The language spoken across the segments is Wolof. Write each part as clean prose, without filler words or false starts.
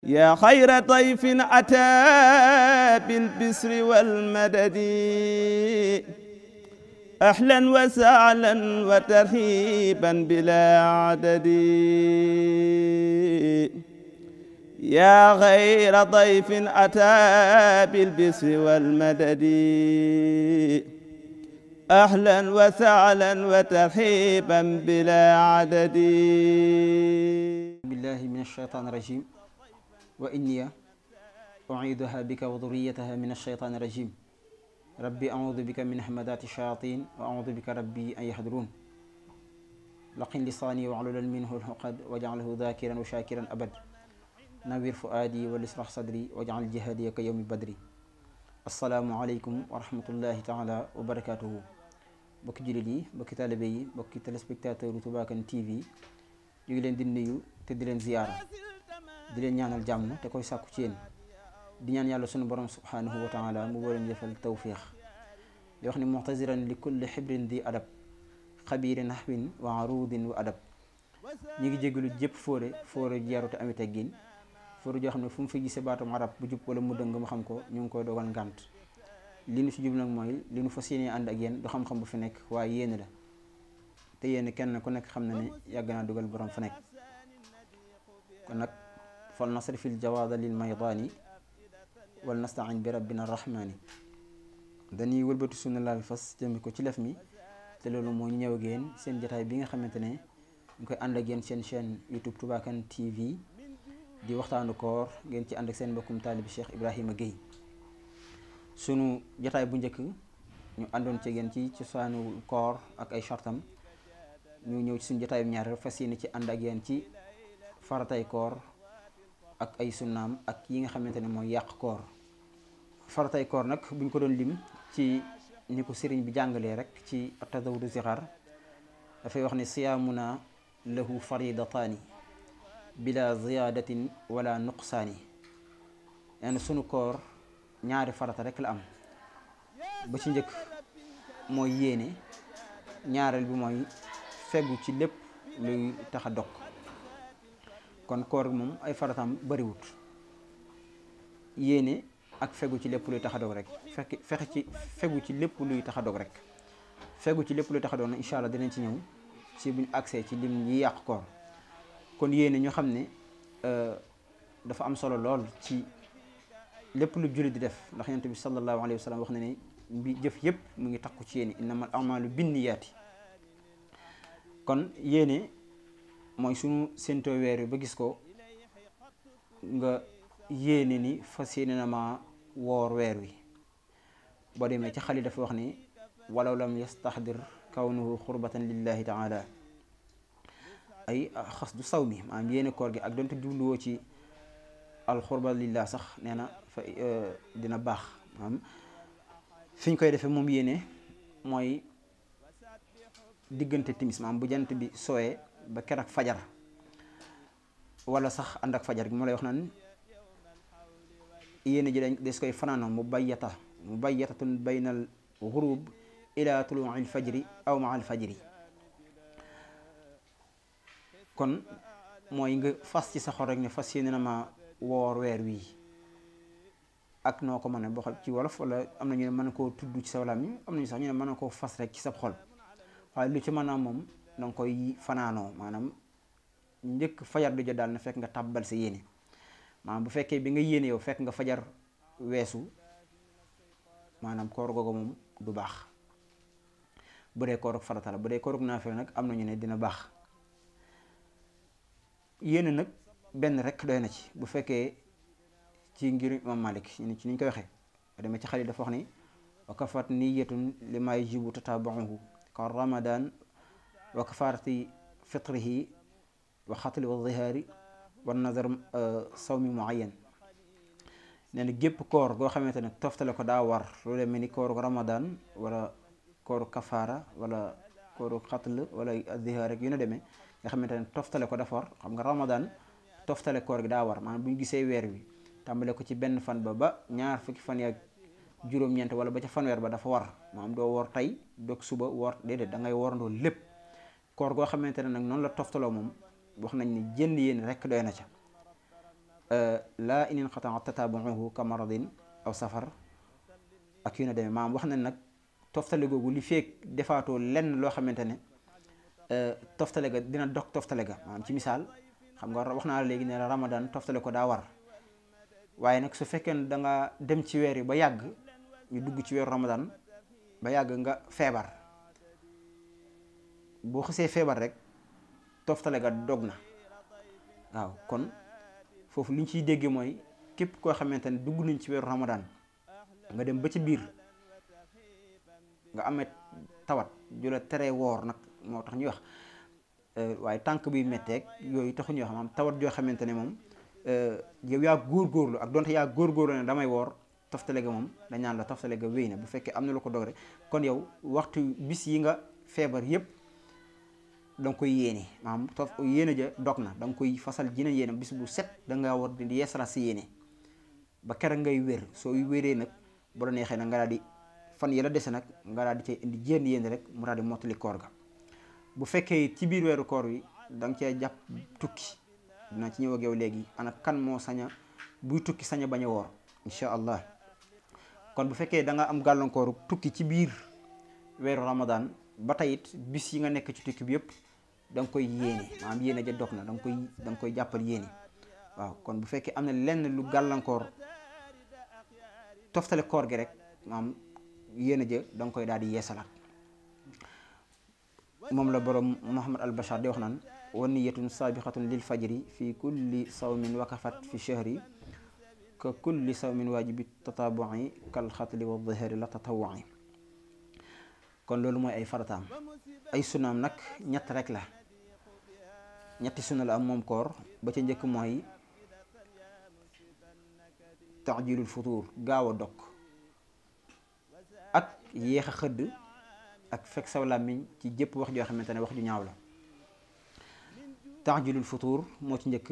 yaa xayra dayfin ataa bil bisri wal madadi ahlan wa sahlan wa tarhiiban bilaa adadi yaa xayra dayfin ataa bil bisri wal madadi ahlan wa sahlan wa tarhiiban bilaa adadi. billahi min ash-shaytaani rajiim wa inniya u'iiduha bika wa dhurriyyataha min ash-shaytaani rajiim rabbi a'uudu bika min hamadaati shayaatiin wa a'uudu bika rabbi an yahduruun laqin lisaani wa'hlul minhu al-'uqad waj'alhu dhaakiran wa shaakiran abad nawwir fu'aadi wa ishrah sadri waj'al jihaadi ka yawmi badri. assalaamu aleykum wa rahmatullahi taala wa barakaatuhu. bokki jullit yi, bokki taalibe yi, bokki téléspectateur u Touba Kane TV ñu ngi leen di nuyu te di leen ziyaara di leen ñaanal jàmm te koy sàkku ci yéen di ñaan yàlla sunu borom subhanahu wa taala mu boole ñu defal tawfiix di wax ni mu'taziran li kulli xibrin di adab xabiiri naxwin wa arudin wa adab. ñu ngi jégalu jëpp fóore jeerute ami teggin fóore joo xam ne fu mu fi gisee baatum arab bu jub wala mu dëng mu xam ko ñu ngi koy dogal ngànt. li nu si jub nag mooy li nu fas yéene ànd ak yéen du xam-xam bu fi nekk waaye yéen la te yéen kenn ku nekk xam na ne yàgg naa dugal borom fa nekk. kon nag fal nasrifil jawaada lil maydaani wal nastain bi rabbina rahmaani. dañuy wëlbatu sunu laal fas jëme ko ci lef mi te loolu moo ñu ñëw ak yéen seen jotaay bi nga xamante ne ñu koy ànd ak yéen seen chaîne YouTube Touba Kane TV di waxtaanu koor ngeen ci ànd ak seen mbokkum taalibi Cheikh Ibrahima Guèye. sunu jotaay bu njëkk ñu àndoon ci yéen ci cosaanu koor ak ay chartam ñu ñëw ci suñu jotaay bu ñaareel fas yéene ci ànd ak yéen ci faratay koor ak ay sunnaam ak yi nga xamante ne mooy yàq koor. faratay koor nag buñ ko doon lim ci ni ko sëriñ bi jàngalee rek ci tazawudu zixaar dafay wax ne siyaamuna lahu faridataani bila ziyaadatin wala nuqsaani. nee na sunu koor ñaari farata rek la am. ba ci njëkk mooy yéene, ñaareel bi mooy feggu ci lépp luy tax a dog. kon koor moom ay farataam bariwut. yéene ak fegu ci lépp luy tax a dog rek fegu ci lépp luy tax a dog rek fegu ci lépp luy tax a dog na incha allah dinañ ci ñëw si buñ accès ci lim yi yàq koor. kon yéene ñu xam ne dafa am solo lool ci lépp lu jullit di def ndax yonent bi sallallahu alayhi wa sallam wax na ne bi jëf yëpp mu ngi takku ci yéene innamal a'maalu binniyaati. kon yéene mooy suñu séentoo weer wi ba gis ko nga yéene ni fas yéene na ma woor weer wi. boo demee ci xali dafa wax ni walaw lam yastaxdir kawnuhu xurbatan lillahi taala ay xas du saw mi maanaam yéene koor gi ak donte jubluwoo ci alxurba lillah sax nee na fa dina baax. maanaam fi ñu koy defee moom yéene mooy diggante timis maanaam bu jant bi sooyee ba keroog fajar wala sax ànd ak fajar gi moo lay wax naan yéene ji dañ des koy fanaanoo mubayyatatun baynal ghurub ila tuluu'il fajri aw ma'al fajri. kon mooy nga fas ci sa xol rek ne fas yéene na ma woor weer wii ak noo ko mën a boo xam ci wolof wala am na ñu ne mën na koo tudd ci sa làmmiñ am nañu sax ñu ne mën na koo fas rek ci sa xol waaye lu ci maanaam moom danga koy fanaanoo maanaam njëkk fajar du jot daal na fekk nga tàbbal sa yéene. maanaam bu fekkee bi nga yéene yow fekk nga fajar weesu maanaam koor googu moom du baax bu dee koorug farata la. bu dee koorug naafila nag am na ñu ne dina baax. yéene nag benn rek doy na ci bu fekkee ci ngir Imam Malik ci niñ koy waxee demee ci xale dafa wax ni wa kafat niyatun li ma yajibu tatabu'uhu ka ramadan wa kafarati fitrihi wa xatli wa zihaari wa nazar sawmi muayyan. nee na gépp koor goo xamante ne toftale ko daa war loolu mel ni kooru ramadan wala kooru kafaara wala kooru xatl wala zihaar rek yu ne demee nga xamante ne toftale ko dafa war. xam nga ramadan toftale koor gi daa war maanaam bu ñu gisee weer wi tàmbale ko ci benn fan ba ñaar fukki fan yaak juróom-ñeent wala ba ca fanweer ba dafa war maanaam doo woor tey dog suba woor déedéet da ngay woorandoo lépp. koor goo xamante ne nag noonu la toftaloo moom wax nañ ne jënd yéen rek doy na ca. laa in inqataa tataabuuhu ka maradin aw safar ak yu ne demee maanaam wax na nag toftale googu li feek defaatoo lenn loo xamante ne toftale ga dina dog toftale ga maanaam ci misaal xam nga wax naa la léegi ne la ramadan toftale ko daa war waaye nag su fekkee ne da nga dem ci weer yi ba yàgg ñu dugg ci weeru ramadan ba yàgg nga feebar boo xasee feebar rek toftale ga dog na waaw kon foofu li ñu ciy déggee mooy képp koo xamante ne dugg nañ ci weeru ramadan nga dem ba ci biir nga amee tawat ju la teree woor nag moo tax ñuy wax waaye tànk biy metteeg yooyu taxu ñuy wax maanaam tawat joo xamante ne moom yow yaa góorgóorlu ak donte yaa góorgóorlu ne damay woor toftale ga moom dañ naan la toftale ga wéy na bu fekkee am na lu ko dog rek kon yow waxtu bis yi nga feebar yépp da nga koy yéene maanaam yéene ja dog na da nga koy fasal jina yéene bis bu set da ngaa war di yeesala si yéene ba keroog ngay wér soo wéree nag bu la neexee nag nga daal di fan yi la dese nag nga daal di cay indi jénn yéene rek mu daal di mottali koor ga bu fekkee ci biir weeru koor wi da nga cee jàpp tukki dina ci ñëw ak yow léegi ana kan moo saña buy tukki saña bañ a woor incha allah kon bu fekkee da nga am gàllankooru tukki ci biir weeru ramadan ba tey it bis yi nga nekk ci tukki bi yëpp da nga koy yéene maanaam yéene ja dog na da nga koy jàppal yéene waaw kon bu fekkee am na lenn lu gàllankoor toftale koor gi rek maanaam yéene ja da nga koy daal di yeesalaat moom la borom Muhammad al Bashar di wax naan wa niyatun sabiqatun lil fajri fi kulli sawmin wakafat fi shahri ka kulli sawmin waajibi tataabu'i kal xatli wa dhahari la tatawu'i kon loolu mooy ay farataam ay sunaam nag ñett rek la ñetti sunna la am moom koor ba ca njëkk mooy taajilul futuur gaaw a dog ak yéex a xëdd ak fekk saw làmmiñ ci jëpp wax joo xamante ne wax ju ñaaw la taajilul futuur moo ci njëkk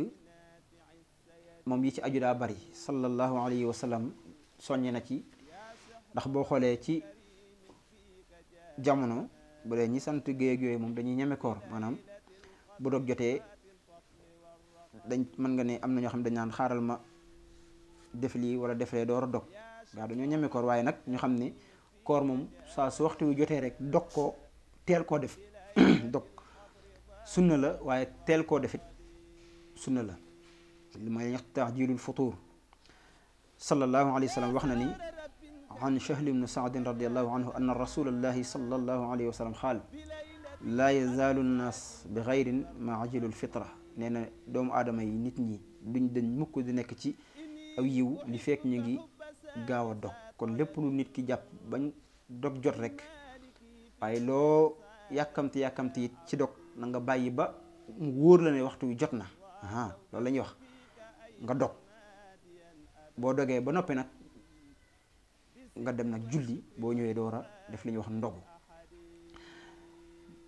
moom yi ci aju daa bari sallallahu alayhi wa sallam soññe na ci ndax boo xoolee ci jamono bu dee ñi sant géej yooyu moom dañuy ñeme koor maanaam bu dog jotee dañ mën nga ne am na ñoo xam ne dañ naan xaaral ma def lii wala def lee door a dog waaw dañoo ñeme koor waaye nag ñu xam ne koor moom saa su waxtu wi jotee rek dog ko teel koo def dog sunna la waaye teel koo defit sunna la li may ñax taajilul futuur sallallahu alayhi wa sallam wax na ni an Sahl ibn Saad radiallahu anhu anna rasulallahi sallallahu alayhi wa sallam qaal laa yazaalu nnaas bi xayrin ma ajilul fitra nee na doomu aadama yi nit ñi duñ dañ mukk di nekk ci aw yiw li fekk ñu ngi gaaw a dog kon lépp lu nit ki jàpp bañ dog jot rek waaye loo yàkkamti it ci dog na nga bàyyi ba mu wóor la ne waxtu wi jot na loolu la ñuy wax nga dog boo dogee ba noppi nag nga dem nag julli boo ñëwee door a def li ñuy wax ndogu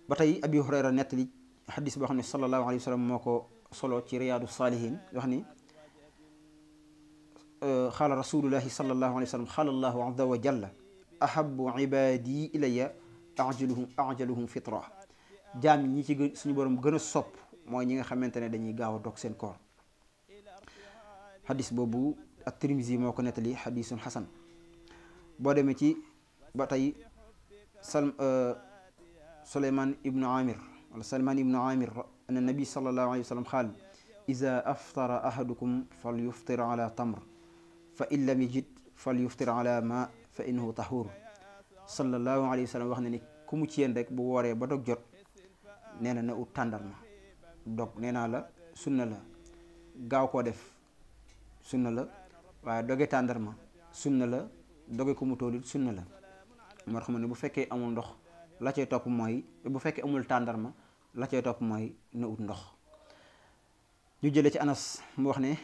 ba tey Abi Hurayra nettali xadis boo xam ne sallallahu alayhi wa sallam moo ko solo ci riyaadu saalihin wax ni xaala rasulullahi sallallahu alayhi wa sallam xaala allahu azza wa jalla ahabu ibadi ilayya ajaluhum fitra jaam ñi ci suñu borom gën a sopp mooy ñi nga xamante ne dañuy gaaw a dog seen koor xadis boobu ak Tirmisi moo ko nettali xadisun xasan boo demee ci ba tey Suleymaan ibnu Amir wala Salmaan ibnu Amir anna nabi sallallahu alayhi wa sallam xaal ida aftara ahadukum fal yuftir ala tamr fa in lam yajid fal yuftir ala ma fa innahu tahur sallallahu alayhi wa sallam wax na ni ku mu ci yéen rek bu wooree ba dog jot nee na ut tàndarma dog nee naa la sunna la gaaw koo def sunna la waaye doge tàndarma sunna la doge ko mu toolit sunna la moo xam ne bu fekkee amul ndox la cay topp mooy bu fekkee amul tàndarma la cay topp mooy na ut ndox ñu jële ci Anas mu wax ne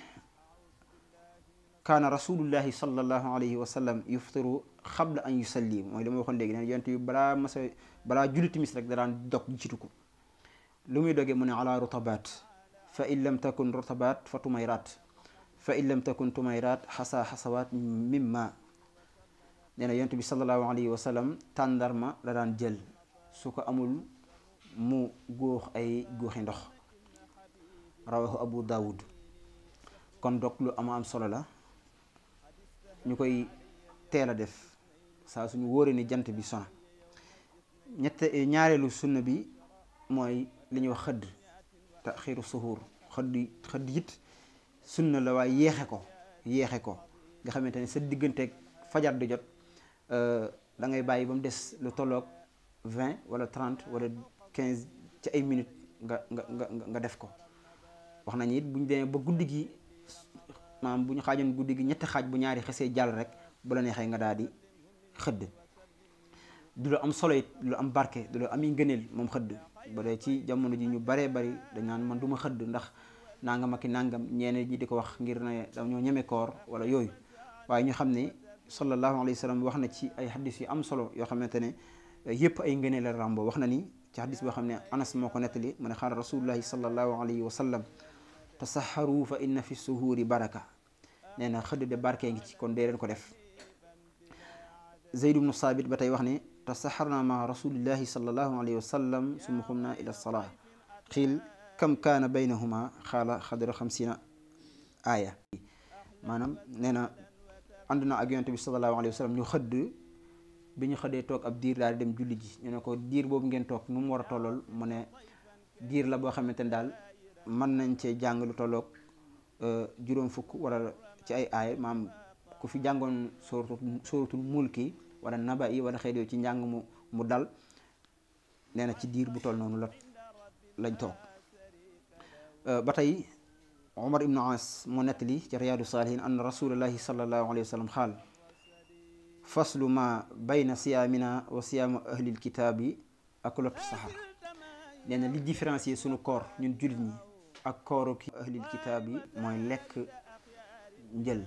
kaana rasulullahi sallallahu alayhi wa sallam yuftiru xabla an yusalli mooy li ma waxoon léegi neen yonent bi balaa julli timis rek daraan dog jiitu ko lu muy dogee mu ne ala rutabaat fa in lam takun rutabaat fa tumayraat fa in lam takun tumayraat xasawaat mimma nee na yonent bi sallallahu alayhi wa sallam tàndarma la daan jël su ko amul mu góox ay góoxi ndox rawahu abu daawud kon dog lu am solo la ñu koy teel a def saa suñu wóoree ni jant bi sona. ñaareelu sunna bi mooy li ñuy wax xëdd taxiiru suhuur. xëdd it sunna la waaye yeexe ko nga xamante ne sa digganteeg fajar di jot da ngay bàyyi ba mu des lu tolloog 20 wala 30 wala 15 ci ay minutes nga def ko. wax nañu it bu ñu demee ba guddi gi maanaam bu ñu xaajoon guddi gi ñetti xaaj bu ñaari xesee jàll rek bu la neexee nga daal di xëdd. du lu am solo it du lu am barke du lu am ngëneel moom xëdd. ba dee ci jamono ji ñu baree bari dañ naan man du ma xëdd ndax nangam ak i nangam ñeneen ñi di ko wax ngir ne dañoo ñeme koor wala yooyu. waaye ñu xam ne sallallahu alayhi wa sallam wax na ci ay xadis yu am solo yoo xamante ne yëpp ay ngëneel la rambo. wax na ni ci xadis boo xam ne Anas moo ko nettali mu ne xaala rasulullahi sallallahu alayhi wa sallam tasaxaru fa inna fi suhuuri baraka. nee na xëdd de barkee ngi ci kon dee leen ko def. Zayd ibnu Saabit ba tey wax ne tasaxarna ma rasulillahi sallallahu alayhi wa sallam summa xumna ila salaa xiil kam kaana baynahuma xaala xadra 50 aaya. maanaam nee na ànd na ak yonent bi sallallahu alayhi wa sallam ñu xëdd bi ñu xëddee toog ab diir daal di dem julli ji. ñu ne ko diir boobu ngeen toog nu mu war a tollool mu ne diir la boo xamante ne daal mën nañ cee jàng lu tolloog juróom fukk wala ci ay aay. maam ku fi jàngoon sóoratul mulki wala naba yi wala xëy yooyu ci njàng mu dal nee na ci diir bu toll noonu lañ toog. ba tey Omar ibnu As moo nettali ci Riyaadu Saalihiin anna rasulallahi sallallahu alayhi wa sallam xaal faslu ma bayna siyaamina wa siyaamu ahlil kitaabi akulatu saxar. nee na li différencier sunu koor ñun jullit ñi ak kooru ahlil kitaabi mooy lekk njël.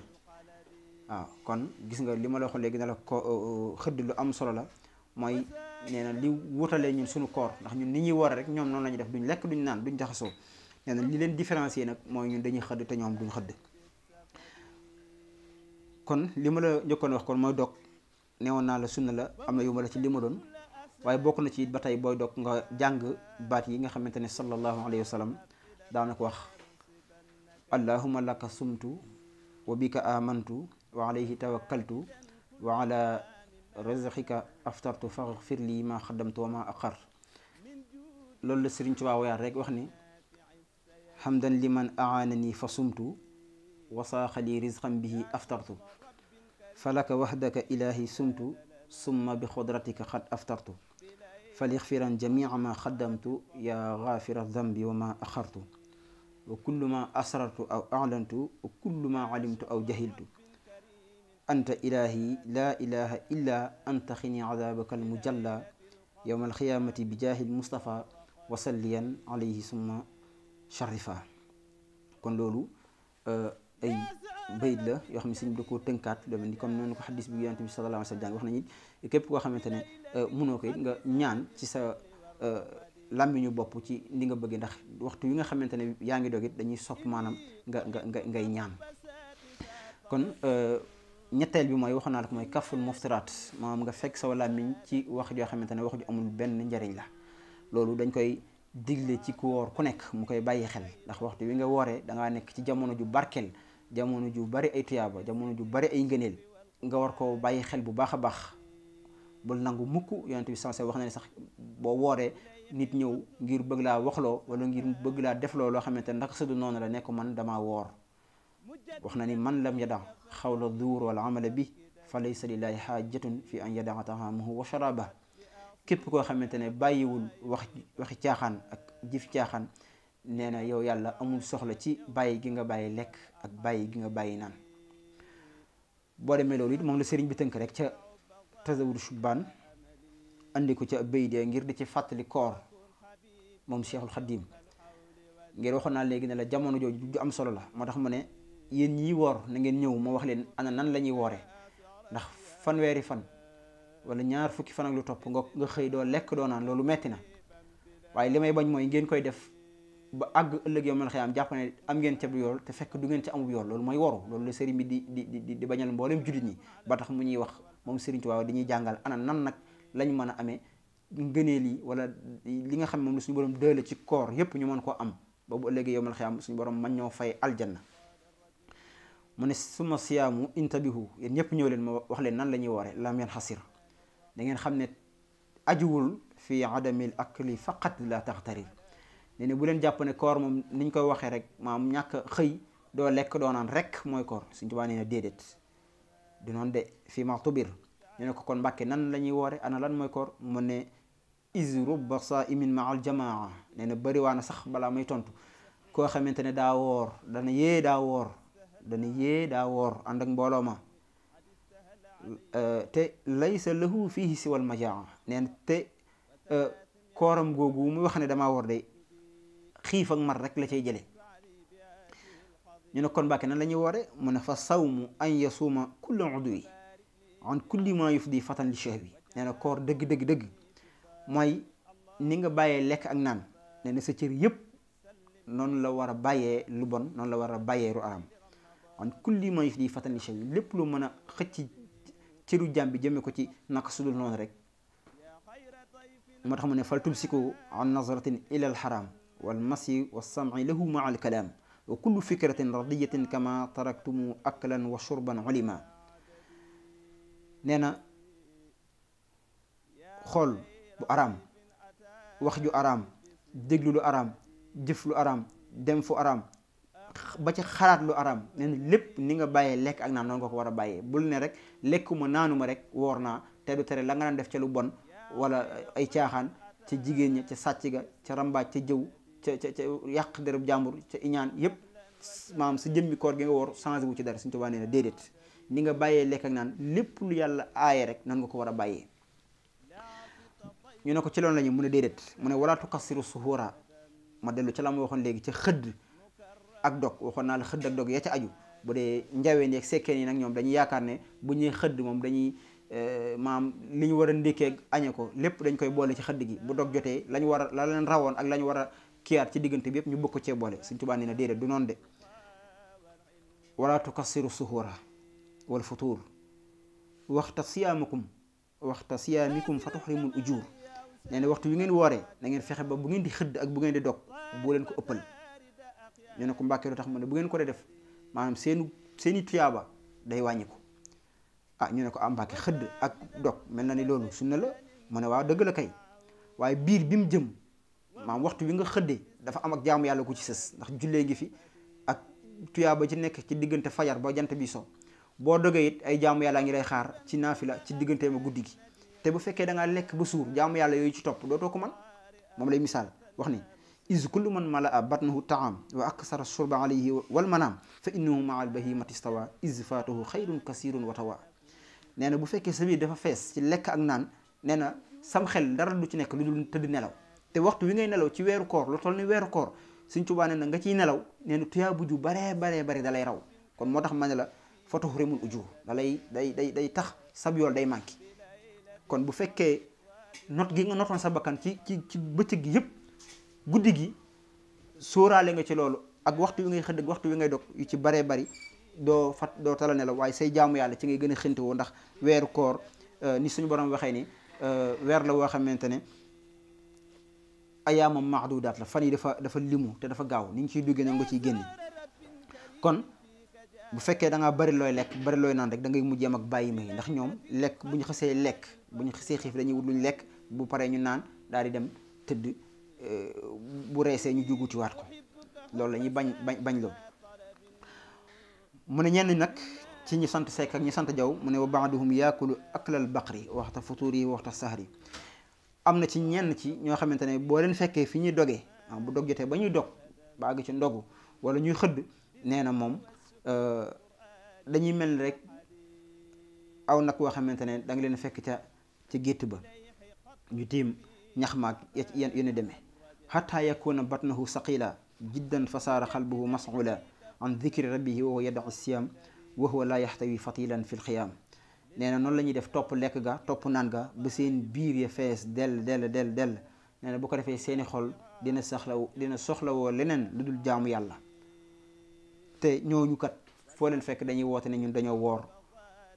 waaw kon gis nga li ma la waxoon léegi ne la ko xëdd lu am solo la mooy nee na li wutalee ñun suñu koor ndax ñun ni ñuy woore rek ñoom noonu la ñuy def duñ lekk duñ naan duñ jaxasoo. nee na li leen différencier nag mooy ñun dañuy xëdd te ñoom duñ xëdd. kon li ma la njëkkoon wax kon mooy dog neewoon naa la sunna la am na yu ma la ci li ma doon waaye bokk na ci it ba tey booy dog nga jàng baat yi nga xamante ne sallallahu alayhi wa sallam daana ko wax allahumma laka sumtu wa bika amantu wa alayhi tawakkaltu wa ala rizqika aftartu faghfir li ma xaddamtu wa ma aqar. loolu la Sëriñ Tuubaa wayaat rek wax ni hamdan liman aanani fa sumtu wa saaxa li rizqan bihi aftartu falaka wahdaka ilahi sumtu summa bi xudratika xad aftartu falixfiran jamia ma xaddamtu ya gaafira dambi wa ma axartu wa kullu ma asrartu aw aclantu wa kullu ma calimtu aw jahiltu anta ilahi la ilaha illa anta xini cadaabaka almujalla yowma alxiyaamati bi jaahi almustafa wa salliyan alayhi summa sharifa. kon loolu ay bayit la yoo xam ne sëñ bi da koo tënkaat lu mel ni comme noonu ko xadis bi yonent bi sallallahu alayhi wa sallam wax nañu képp koo xamante ne mënoo ko it nga ñaan ci sa làmmiñu bopp ci li nga bëgg ndax waxtu yi nga xamante ne yaa ngi dog it dañuy sopp maanaam ngay ñaan. kon ñetteel bi mooy waxoon naa la ko mooy kaful muftiraat maanaam nga fekk sa làmmiñ ci wax joo xamante ne wax ju amul benn njariñ la. loolu dañ koy digle ci ku woor ku nekk mu koy bàyyi xel ndax waxtu wi nga wooree dangaa nekk ci jamono ju barkeel jamono ju bari ay tuyaaba jamono ju bari ay ngëneel nga war ko bàyyi xel bu baax a baax. bul nangu mukk yonent bi sax wax na ne sax boo wooree nit ñëw ngir bëgg laa waxloo wala ngir bëgg laa defloo loo xamante ne ndax sëdu noonu la nekk man damaa woor. wax na ni man lam yada xawla duur wala amala bi fa laysa lillahi xaajatun fi an yadaa taamahu wa sharaba. képp koo xamante ne bàyyiwul waxi caaxaan ak jëf caaxaan nee na yow yàlla amul soxla ci bàyyi gi nga bàyyi lekk ak bàyyi gi nga bàyyi naan. boo demee loolu it moom la sëriñ bi tënk rek ca Tazawudu Shubaan andi ko ca bayit ngir di ci fàttali koor moom Cheikhul Khadim ngir waxoon naa léegi ne la jamono jooju ju am solo la moo tax mu ne yéen ñiy woor na ngeen ñëw ma wax leen ana nan la ñuy wooree ndax fanweeri fan wala ñaar fukki fan ak lu topp nga xëy doo lekk doo naan loolu metti na waaye li may bañ mooy ngeen koy def ba àgg ëllëg yow man xëyaam jàpp ne am ngeen ca bu yool te fekk du ngeen ca amub yool loolu mooy woru loolu la sëriñ bi di bañal mboolem jullit ñi ba tax mu ñuy wax moom Sëriñ Tuubaa dañuy jàngal ana nan nag lañ mën a amee ngëneel yi wala li nga xam moom la suñu borom dële ci koor yépp ñu mën koo am ba bu ëllëgee yow man xëyaam suñu borom man ñoo fay aljanna. mu ne suma siyaamu intabihu yéen ñëpp ñëw leen ma wax leen nan la ñuy woore lam yan xasir da ngeen xam ne ajuwul fi adamil akli faqat la taxtarir nee ne bu leen jàpp ne koor moom niñ koy waxee rek maam ñàkk xëy doo lekk doo naan rek mooy koor Sëñ Tuubaa nee na déedéet du noonu de fii ma tubir ñu ne ko kon Mbàkke nan la ñuy woore ana lan mooy koor mu ne is rubba saimin ma al jamaa nee na bëri waa na sax balaa may tontu koo xamante ne daa woor dana yee daa woor ànd ak mbooloo ma te laysa lahu fihi siwal majaa nee na te kooram googu muy wax ne damaa woor de xiif ak mar rek la cay jële ñu ne kon Mbàkke nan la ñuy woore mu ne fa sawmu an yasuuma kullu udwi an kulli ma yufdi fatan li shahwi nee na koor dëgg mooy ni nga bàyyee lekk ak naan nee na sa cër yëpp noonu la war a bàyyee lu bon noonu la war a bàyyee ru aram an kulli ma yufdi fatan li shahwi lépp lu mën a xëcc cëru jàmm bi jëme ko ci naka sudul noonu rek moo tax mu ne fal tumsiku an nazratin ila al haram wal masi wa sam'i lahu ma al kalam wa kullu fikratin radiyatin kama taraktumu aklan wa shurban ulima nee na xool bu araam wax ju araam déglu lu araam jëf lu araam dem fu araam ba ci xalaat lu araam nee na lépp ni nga bàyyee lekk ak naan noonu nga ko war a bàyyee bul ne rek lekkuma naanuma rek woor naa te du tere la nga daan def ca lu bon wala ay caaxaan ca jigéen ña ca sàcc ga ca rambaaj ca jëw ca yàq dereb jàmbur ca iñaan yépp maam sa jëmmi koor gi nga woor changé wu ci dara Sëñ Tuubaa nee na déedéet ni nga bàyyee lekk ak naan lépp lu yàlla aaye rek nan nga ko war a bàyyee ñu ne ko ci loolu la ñu mu ne déedéet mu ne wala tukassiru suhura ma dellu ci la ma waxoon léegi ca xëdd ak dog waxoon naa la xëdd ak dog ya ca aju bu dee njaween yeeg sekkeen yi nag ñoom dañuy yaakaar ne bu ñuy xëdd moom dañuy maam li ñu war a ndékkee añe ko lépp dañ koy boole ci xëdd gi bu dog jotee lañ war a la leen rawoon ak la ñu war a kiyaat ci diggante bi yëpp ñu bëgg ko cee boole Sëñ Tuubaa nee na déedéet du noonu de wala tukassiru suhura wal futuur waxta siyaamikum fa tuxrimul ujur nee na waxtu wi ngeen wooree na ngeen fexe ba bu ngeen di xëdd ak bu ngeen di dog boo leen ko ëppal ñu ne ko Mbàkke lu tax mu ne bu ngeen ko def maanaam seeni tuyaaba day wàññi ko ñu ne ko Mbàkke xëdd ak dog mel na ni loolu sunna la mu ne waaw dëgg la kay waaye biir bi mu jëm maanaam waxtu wi nga xëddee dafa am ak jaamu yàlla ku ci sës ndax jullee ngi fi ak tuyaaba ci nekk ci diggante fajar ba jant bi so boo dogee it ay jaamu yàlla ngi lay xaar ci naafila ci diggante ma guddi gi te bu fekkee da ngaa lekk ba suur jaamu yàlla yooyu ci topp dootoo ko man moom lay misaal wax ni is kullu man malaa batnahu taam wa aksara shurba alayhi wal manaam fa innahu maa al bahimati stawa is faatuhu xayrun kasirun wa tawa nee na bu fekkee sa biir dafa fees ci lekk ak naan nee na sam xel dara du ci nekk lu dul tëdd nelaw te waxtu wi ngay nelaw ci weeru koor lu toll ni weeru koor Sëñ Tuubaa nee na nga ciy nelaw nee na tuyaaba ju baree da lay raw kon moo tax ma ne la fa tuhrimul ujur da lay day tax sab yool day manqué kon bu fekkee not gi nga notoon sa bakkan ci bëccëg gi yëpp guddi gi sóoraale nga ci loolu ak waxtu wi ngay xëdd ak waxtu wi ngay dog yu ci baree bari doo tala nelaw waaye say jaamu yàlla ci ngay gën a xënte woo ndax weeru koor ni suñu borom waxee ni weer la woo xamante ne ayaamam mahdudaat la fan yi dafa limu te dafa gaaw ni ñu ciy duggee na nga ciy génne kon bu fekkee da ngaa bari looy lekk bari looy naan rek da ngay mujjee ak bàyyi ma yi ndax ñoom lekk bu ñu xësee xiif dañuy wut luñ lekk bu paree ñu naan daal di dem tëdd bu reesee ñu juguti waat ko loolu la ñuy bañ loolu mu ne ñenn nag ci ñi sant Seck ak ñi sant Jaw mu ne wa baaduhum yaakulu aklal baqri waxta futuri waxta sahri am na ci ñenn ci ñoo xamante ne boo leen fekkee fi ñuy dogee bu dog jotee ba ñuy dog ba àgg ci ndogu wala ñuy xëdd nee na moom dañuy mel ni rek aw nag woo xamante ne da nga leen fekk ca gétt ba ñu tiim ñax maag yéen demee xataa yakuna batnahu saqila jiddan fasaara xalbuhu mas'ula an dikri rabbihi wa huwa yad'u siyam wa huwa la yaxtawi fatilan fi lxiyaam nee na noonu la ñuy def topp lekk ga topp naan ga ba seen biir ya fees dell nee na bu ko defee seeni xol dina soxlawoo leneen lu dul jaamu yàlla te ñooñu kat foo leen fekk dañuy woote ne ñun dañoo woor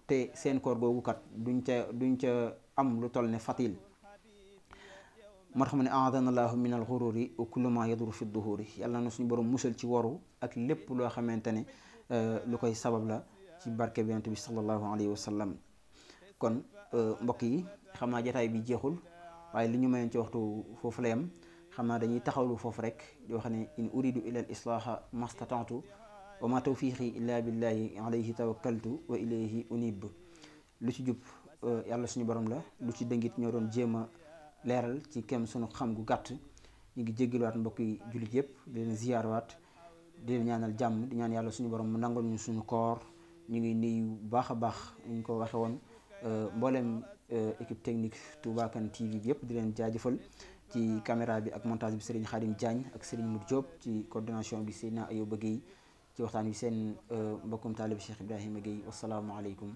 te seen koor googu kat duñ ca am lu toll ne fatil moo tax mu ne aadana allahu min al xururi wa kullu ma yaduru fi duhuri yàlla na suñu borom musal ci waru ak lépp loo xamante ne lu koy sabab la ci barke bi Yonent bi sallallahu alayhi wa sallam. kon mbokk yi xam naa jotaay bi jeexul waaye li ñu mayoon ci waxtu foofu la yem xam naa dañuy taxawlu foofu rek di wax ne in uridu ila al islaha mastata'tu wa ma tawfiqi illa billahi alayhi tawakkaltu wa ilayhi unib. lu ci jub yàlla suñu borom la, lu ci dëngit ñoo doon jéem a leeral ci kem suñu xam gu gàtt. ñu ngi jéggaluwaat mbokk yi jullit yëpp di leen ziyaarwaat di leen ñaanal jàmm di ñaan yàlla suñu borom mu nangul ñu suñu koor. ñu ngi nuyu bu baax a baax ñu ko waxe woon mboolem équipe technique Touba Kane TV bi yëpp di leen jaajëfal ci caméra bi ak montage bi Serigne Khadim Diagne ak Serigne Mour Diop, ci coordination bi Seydina Ayoba Guèye, ci waxtaan bi seen mbokkum taalib Cheikh Ibrahima Guèye. wasalaamualeykum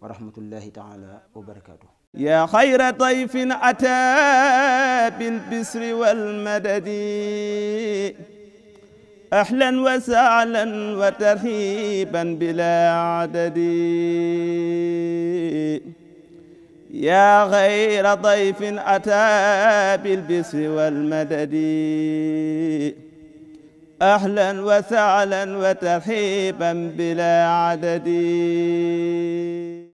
wa rahmatullahi taala wa barakaatu. yaa xayra dayfin ataa bil bisri wal madadi ahlan wa sahlan wa tarhiban bilaa adadi. yaa xayra dayfin ataa bil bisri wal madadi ahlan wa sahlan wa tarhiban bilaa adadi.